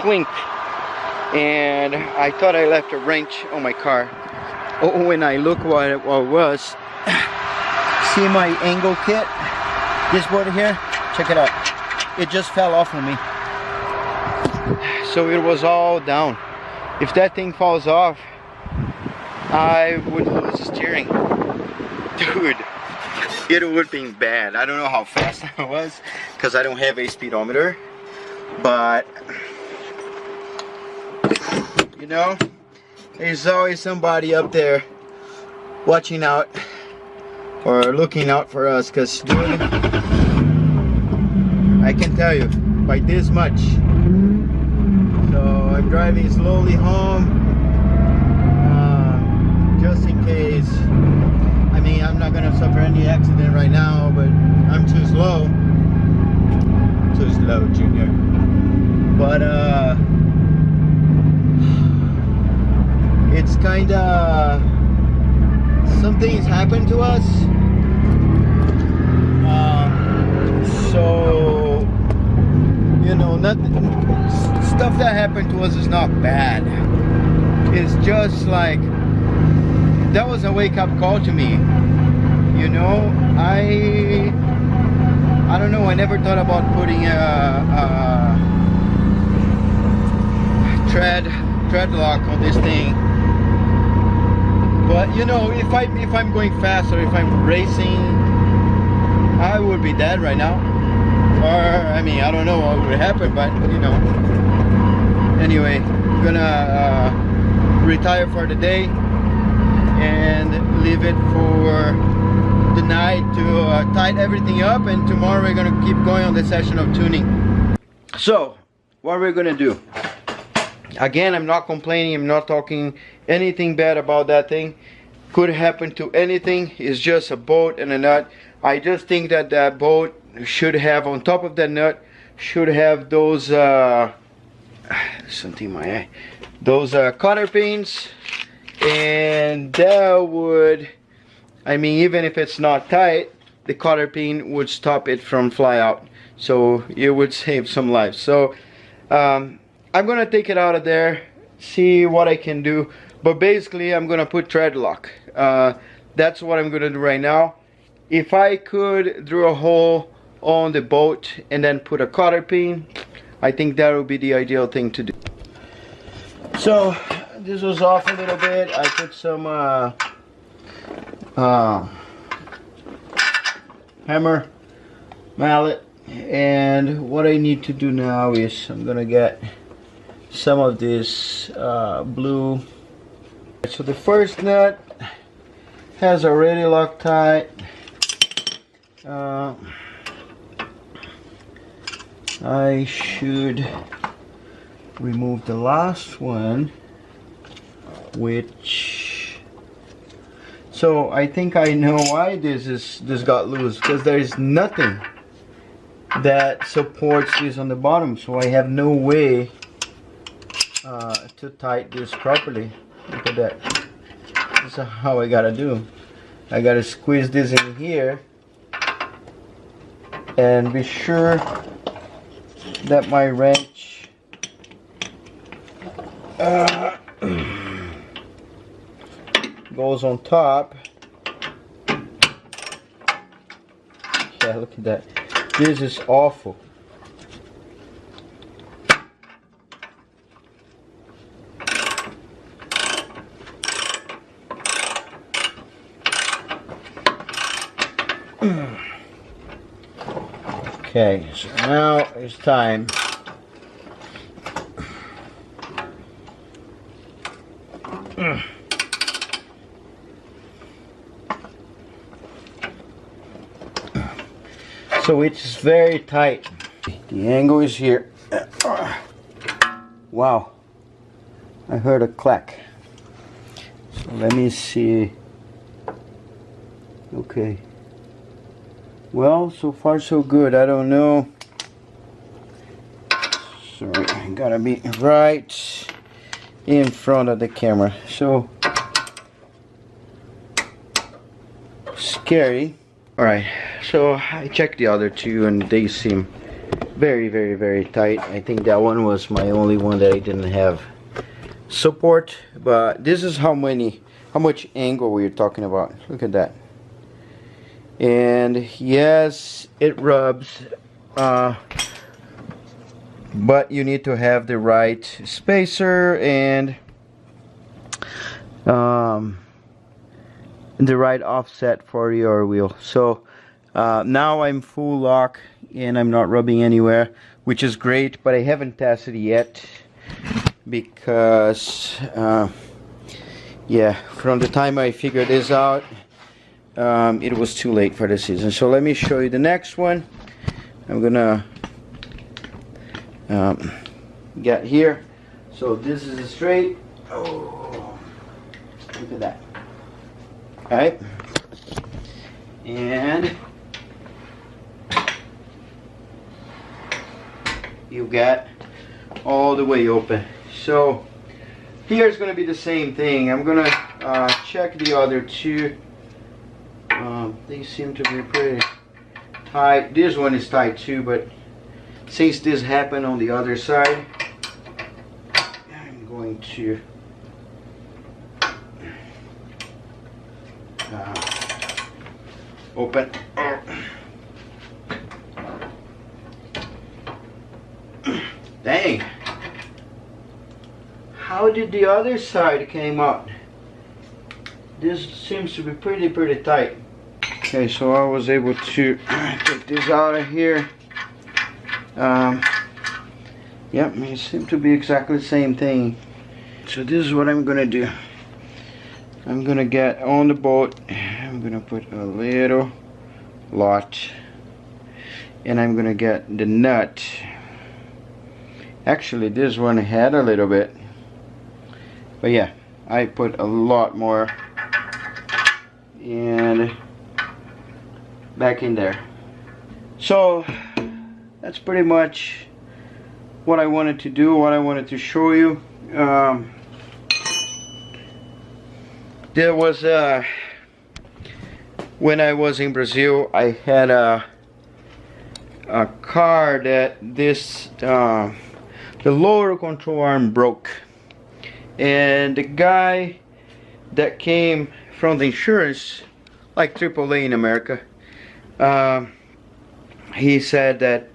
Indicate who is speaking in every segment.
Speaker 1: twink, and I thought I left a wrench on my car. Oh, when I look what it was, see my angle kit, this board here, check it out, it just fell off on me. So it was all down. If that thing falls off, I would lose steering. Dude, it would be bad. I don't know how fast I was because I don't have a speedometer, but you know, there's always somebody up there watching out or looking out for us, because dude, I can tell you by this much. So I'm driving slowly home, just in case. I mean, I'm not gonna suffer any accident right now, but I'm too slow. Too slow, Junior. But it's kinda, something's happened to us. So you know, nothing. Stuff that happened to us is not bad. It's just like, that was a wake-up call to me. You know, I don't know, I never thought about putting a tread lock on this thing. But you know, if I'm going fast or if I'm racing, I would be dead right now. Or I mean, I don't know what would happen, but you know. Anyway, I'm gonna retire for the day and leave it for the night to tighten everything up, and tomorrow we're gonna keep going on the session of tuning. So what we're gonna do, again, I'm not complaining, I'm not talking anything bad about that thing. Could happen to anything. It's just a bolt and a nut. I just think that that bolt should have, on top of that nut, should have those something in my eye, those cotter pins, and that would, I mean, even if it's not tight, the cotter pin would stop it from fly out, so it would save some lives. So I'm gonna take it out of there, see what I can do, but basically I'm gonna put tread lock. That's what I'm gonna do right now. If I could drill a hole on the bolt and then put a cotter pin, I think that would be the ideal thing to do. So this was off a little bit. I put some hammer, mallet, and what I need to do now is I'm gonna get some of this blue. So the first nut has already Loctite. I should remove the last one, which, so I think I know why this got loose, because there is nothing that supports this on the bottom, so I have no way to tighten this properly. Look at that. This is how I gotta do. I gotta squeeze this in here and be sure that my wrench goes on top. Yeah, look at that. This is awful. Okay, so now it's time so it's very tight. The angle is here. Wow, I heard a clack. So let me see. Okay. Well, so far so good. I don't know. Sorry, I gotta be right in front of the camera. So scary. Alright, so I checked the other two and they seem very, very, very tight. I think that one was my only one that I didn't have support, but this is how much angle we're talking about. Look at that. And yes, it rubs, but you need to have the right spacer and the right offset for your wheel. So now I'm full lock and I'm not rubbing anywhere, which is great, but I haven't tested it yet because yeah, from the time I figured this out, it was too late for the season. So let me show you the next one. I'm gonna get here. So this is a straight. Oh, look at that. Alright, and you got all the way open. So here's gonna be the same thing. I'm gonna check the other two. They seem to be pretty tight. This one is tight too, but since this happened on the other side, I'm going to open. Dang, how did the other side came out? This seems to be pretty tight. Okay, so I was able to take this out of here. Yep, it seems to be exactly the same thing. So this is what I'm gonna do. I'm gonna get on the boat. I'm gonna put a little lot, and I'm gonna get the nut. Actually, this one had a little bit, but yeah, I put a lot more and back in there. So that's pretty much what I wanted to do, what I wanted to show you. There was when I was in Brazil, I had a car that this the lower control arm broke, and the guy that came from the insurance, like AAA in America, he said that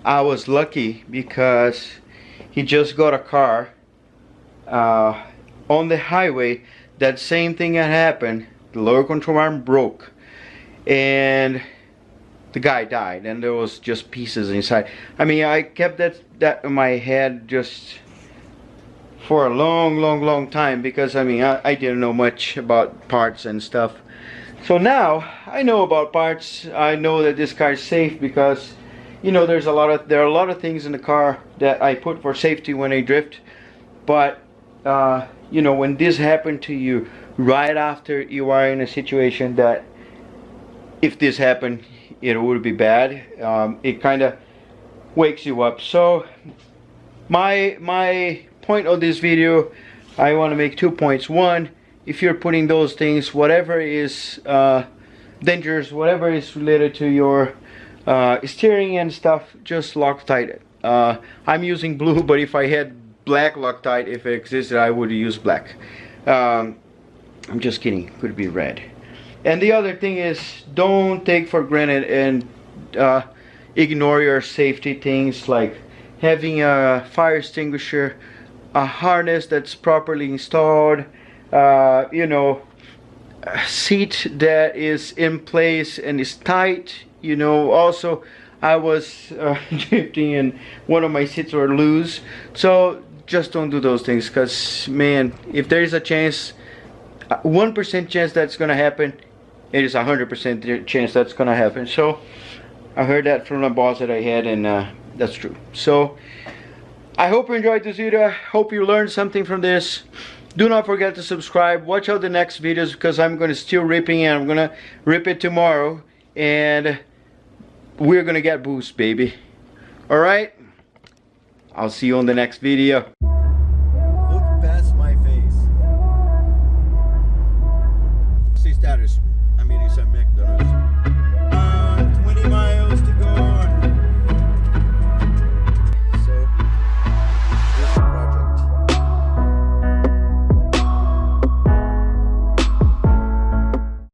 Speaker 1: I was lucky because he just got a car on the highway. That same thing had happened. The lower control arm broke and the guy died, and there was just pieces inside. I mean, I kept that in my head just for a long time, because I mean, I didn't know much about parts and stuff. So now I know about parts. I know that this car is safe because, you know, there are a lot of things in the car that I put for safety when I drift. But you know, when this happened to you right after you are in a situation that, if this happened, it would be bad, it kind of wakes you up. So my point of this video, I want to make 2 points. One, if you're putting those things, whatever is dangerous, whatever is related to your steering and stuff, just Loctite it. I'm using blue, but if I had black Loctite, if it existed, I would use black. I'm just kidding, could be red. And the other thing is, don't take for granted and ignore your safety things, like having a fire extinguisher, a harness that's properly installed, you know, a seat that is in place and is tight. You know, also I was drifting and one of my seats were loose. So just don't do those things, because man, if there is a chance, 1% chance that's gonna happen, it is 100% chance that's gonna happen. So I heard that from a boss that I had, and that's true. So I hope you enjoyed this video. Hope you learned something from this. Do not forget to subscribe. Watch out the next videos, because I'm gonna still ripping, and I'm gonna rip it tomorrow, and we're gonna get boost, baby. All right, I'll see you on the next video. Look past my face. See status. I'm eating some McDonald's.